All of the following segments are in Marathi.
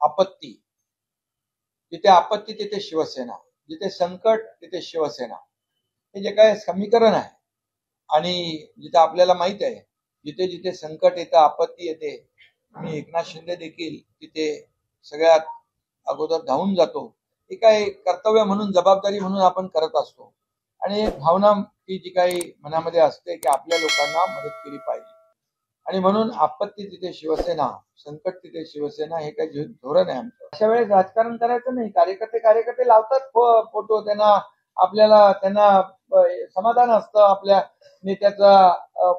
आपत्ती, जिथे आपत्ती तिथे शिवसेना, जिथे संकट तिथे शिवसेना, हे जे काय समीकरण आहे. आणि जिथे आपल्याला माहित आहे जिथे जिथे संकट येतं, आपत्ती येते, मी एकनाथ शिंदे देखील तिथे सगळ्यात अगोदर धावून जातो. हे काय कर्तव्य म्हणून, जबाबदारी म्हणून आपण करत असतो. आणि एक भावना ती जी काही मनामध्ये असते की आपल्या लोकांना मदत केली पाहिजे. आणि म्हणून आपत्ती तिथे शिवसेना, संकट तिथे शिवसेना, हे काही धोरण आहे आमचं. अशा वेळेस राजकारण करायचं नाही. कार्यकर्ते लावतात फोटो, त्यांना समाधान असतं आपल्या नेत्याचा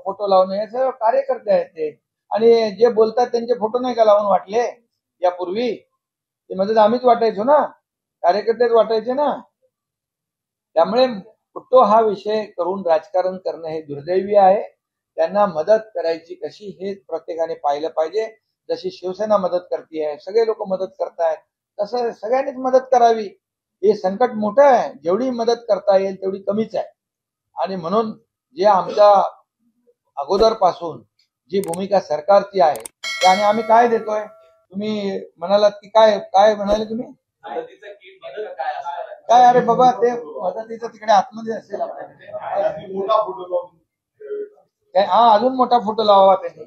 फोटो लावणं. हे सगळं कार्यकर्ते आहेत ते. आणि जे बोलतात त्यांचे फोटो नाही का लावून वाटले यापूर्वी? ते मध्ये आम्हीच वाटायचो ना, कार्यकर्तेच वाटायचे ना. त्यामुळे फोटो हा विषय करून राजकारण करणं हे दुर्दैवी आहे. त्यांना मदत करायची कशी हे प्रत्येकाने पाहिलं पाहिजे. जशी शिवसेना मदत करते, सगळे लोक मदत करतायत, तसं सगळ्यांनीच मदत करावी. हे संकट मोठं आहे, जेवढी मदत करता येईल तेवढी कमीच आहे. आणि म्हणून जे आमच्या अगोदर पासून जी भूमिका सरकारची आहे, आणि आम्ही काय देतोय, तुम्ही म्हणालात की काय म्हणाले तुम्ही, काय? अरे बाबा, ते मदतीचं तिकडे आतमध्ये असेल हा, अजून मोठा फोटो लावावा त्यांनी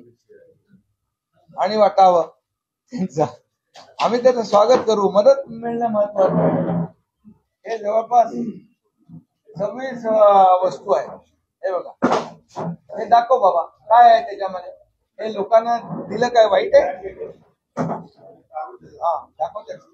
आणि वाटावं त्यांचा. आम्ही त्याचं स्वागत करू. मदत मिळणं महत्वाचं. हे जवळपास 26 वस्तू आहे. हे बघा, हे दाखव बाबा, काय आहे त्याच्यामध्ये. हे लोकांना दिलं काय वाईट आहे? हा, दाखव त्याचं.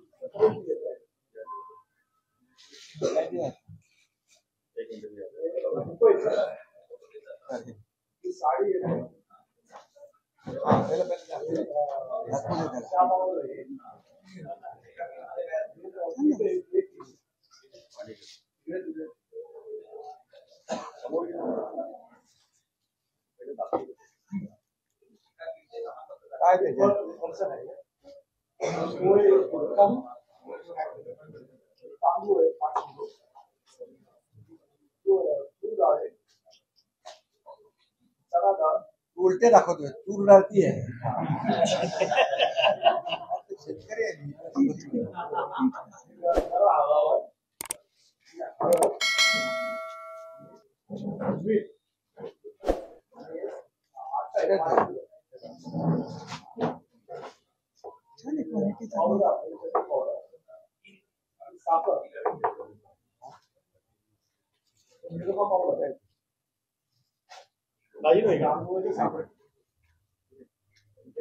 काय उलटे दाखवतोय, तूर डाळती आहे. शेतकरी आहे.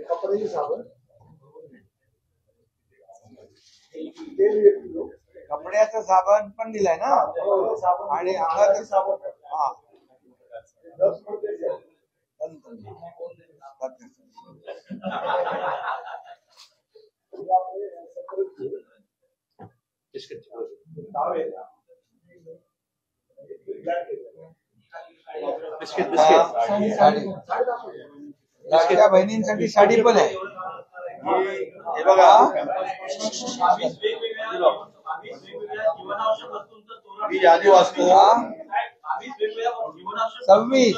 कपड्याची साबण, कपड्याचं साबण पण दिलाय ना, आणि अंगाचं साबण. हा, लाडक्या बहिणींसाठी साडी पण आहे. हे बघा, 26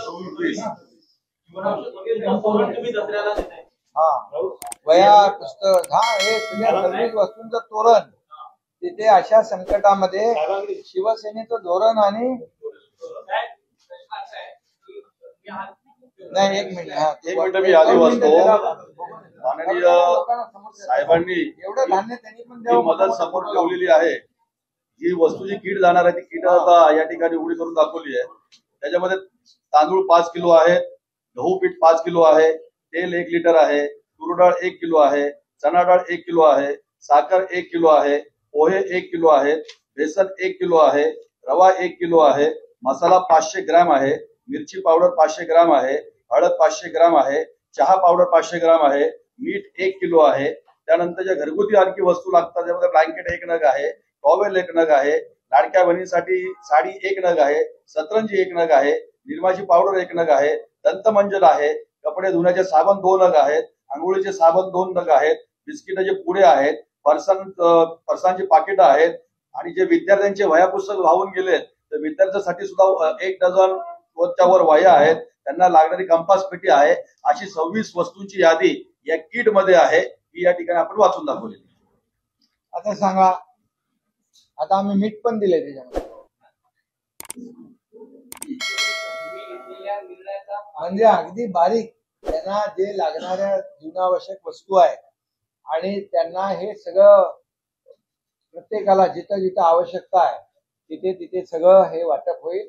हा, वया पुस्तक, हा, हे सगळ्या 26 वस्तूंचं तोरण. तिथे अशा संकटामध्ये शिवसेनेचं धोरण. आणि नाही, एक मिनिट मी आधी वाचतो. माननीय साहेबांनी एवढं धान्य त्यांनी पण मदत समोर ठेवलेली आहे. जी वस्तू जी किट जाणार आहे ती किट आता या ठिकाणी उघडी करून दाखवली आहे. त्याच्यामध्ये तांदूळ 5 किलो आहेत, गहू पीठ 5 किलो आहे, तेल 1 लिटर आहे, तूर डाळ 1 किलो आहे, चणा डाळ 1 किलो आहे, साखर 1 किलो आहे, पोहे 1 किलो आहेत, बेसन 1 किलो आहे, रवा 1 किलो आहे, मसाला 500 ग्रॅम आहे, मिरची पावडर 500 ग्रॅम आहे, हळद 500 ग्रॅम आहे, चहा पावडर 500 ग्रॅम आहे, मीठ 1 किलो आहे. त्यानंतर ज्या घरगुती आणखी वस्तू लागतात त्यामध्ये ब्लँकेट 1 नग आहे, टॉवेल 1 नग आहे, लाडक्या बहिणीसाठी साडी 1 नग आहे, सतरंजी 1 नग आहे, निर्माची पावडर 1 नग आहे, दंतमंजन आहे, कपडे धुण्याचे साबण 2 नग आहेत, आंघोळीचे साबण 2 नग आहेत, बिस्किटाचे पुडे आहेत, फरसांची पाकिटं आहेत. आणि जे विद्यार्थ्यांचे वह्या पुस्तक वाहून गेलेत तर विद्यार्थ्यांसाठी सुद्धा 1 डझन च्या वर वह्या आहेत, त्यांना लागणारी कंपास पेटी आहे. अशी 26 वस्तूंची यादी या किट मध्ये आहे, ही या ठिकाणी आपण वाचून दाखवली. आता सांगा, आता आम्ही मीठ पण दिले त्याच्यामध्ये, म्हणजे अगदी बारीक त्यांना जे लागणाऱ्या जीवनावश्यक वस्तू आहे आणि त्यांना हे सगळं प्रत्येकाला जिथं जिथं आवश्यकता आहे तिथे तिथे सगळं हे वाटप होईल.